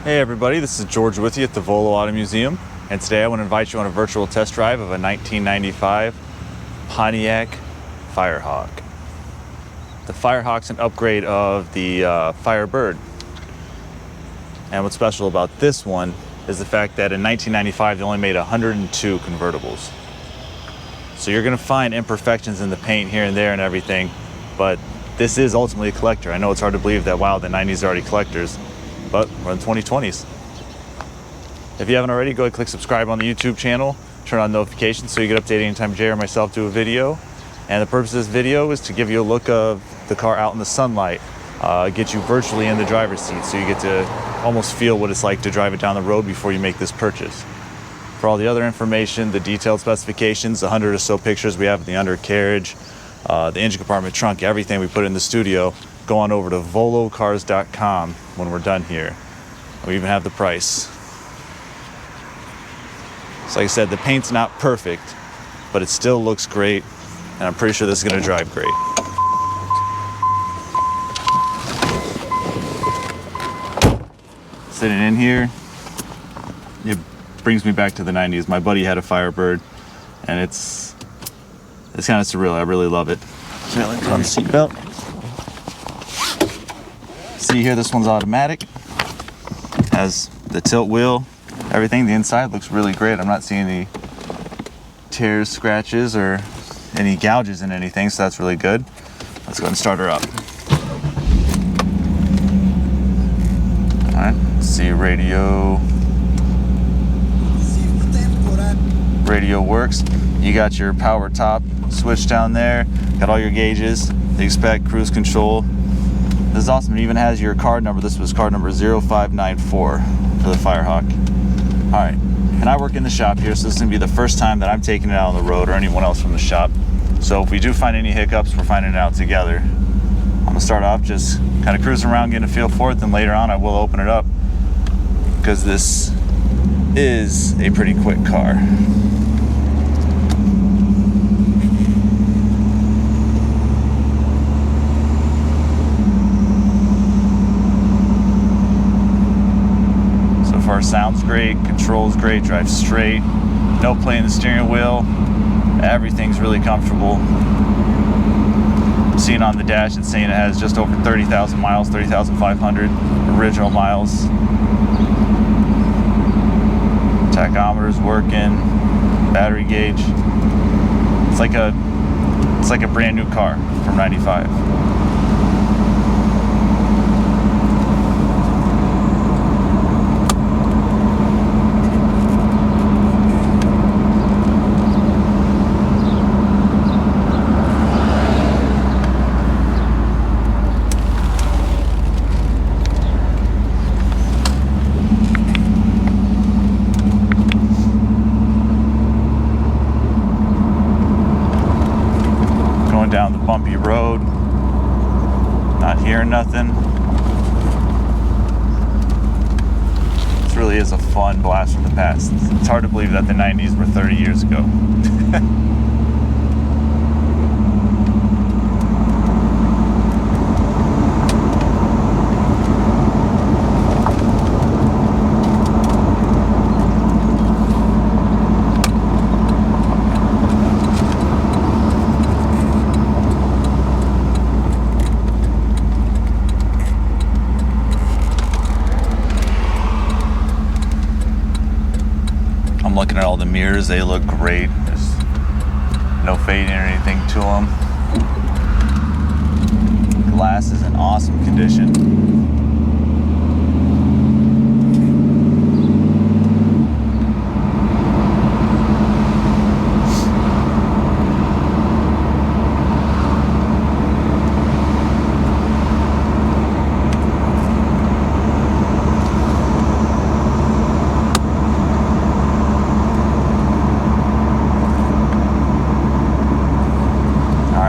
Hey everybody, this is George with you at the Volo Auto Museum, and today I want to invite you on a virtual test drive of a 1995 Pontiac Firehawk. The Firehawk's an upgrade of the Firebird, and what's special about this one is the fact that in 1995 they only made 102 convertibles. So you're going to find imperfections in the paint here and there and everything, but this is ultimately a collector. I know it's hard to believe that, wow, the 90s are already collectors, but we're in the 2020s. If you haven't already, go ahead and click subscribe on the YouTube channel, turn on notifications so you get updated anytime Jay or myself do a video. And the purpose of this video is to give you a look of the car out in the sunlight, get you virtually in the driver's seat so you get to almost feel what it's like to drive it down the road before you make this purchase. For all the other information, the detailed specifications, the 100 or so pictures we have of the undercarriage, the engine compartment, trunk, everything we put in the studio, go on over to volocars.com when we're done here. We even have the price. So like I said, the paint's not perfect, but it still looks great, and I'm pretty sure this is going to drive great. Sitting in here, it brings me back to the 90s. My buddy had a Firebird, and it's kind of surreal. I really love it. So let me put on the seatbelt. See here, this one's automatic. Has the tilt wheel, everything. The inside looks really great. I'm not seeing any tears, scratches, or any gouges in anything, so that's really good. Let's go ahead and start her up. All right, let's see, radio works. You got your power top switch down there, got all your gauges, the expect, cruise control. This is awesome. It even has your card number. This was card number 0594 for the Firehawk. All right, and I work in the shop here, so this is gonna be the first time that I'm taking it out on the road or anyone else from the shop. So if we do find any hiccups, we're finding it out together. I'm gonna start off just kind of cruising around, getting a feel for it, then later on I will open it up because this is a pretty quick car. Sounds great, controls great, drives straight, no play in the steering wheel, everything's really comfortable. I'm seeing on the dash it's saying it has just over 30,000 miles, 30,500 original miles. Tachometer's working, battery gauge. It's like a brand new car from 95. Down the bumpy road, not hearing nothing. This really is a fun blast from the past. It's hard to believe that the 90s were 30 years ago. I'm looking at all the mirrors, they look great. There's no fading or anything to them. Glass is in awesome condition.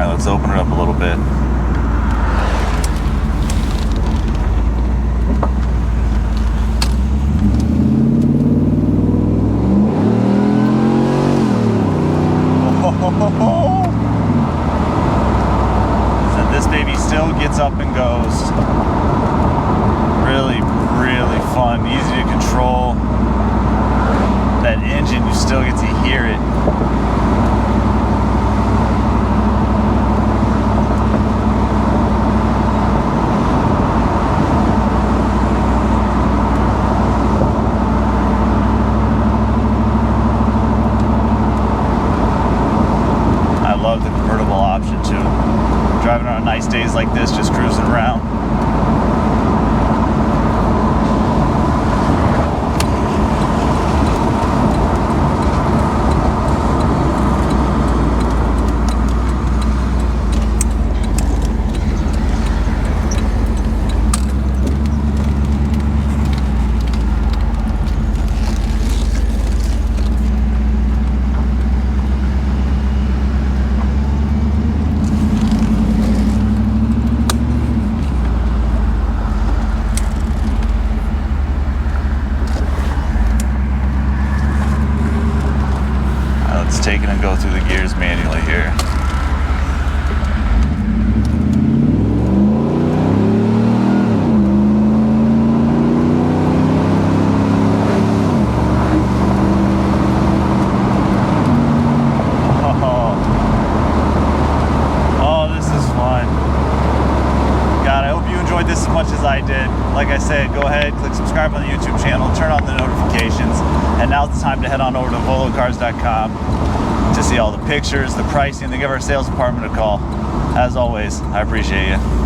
Let's open it up a little bit. still get to hear it. I love the convertible option too. Driving on nice days like this, just cruising around. Take it and go through the gears manually here. Oh, this is fun. God, I hope you enjoyed this as much as I did. Like I said, go ahead, click subscribe on the YouTube channel, turn on the notifications, and now's the time to head on over to volocars.com to see all the pictures, the pricing, to give our sales department a call. As always, I appreciate you.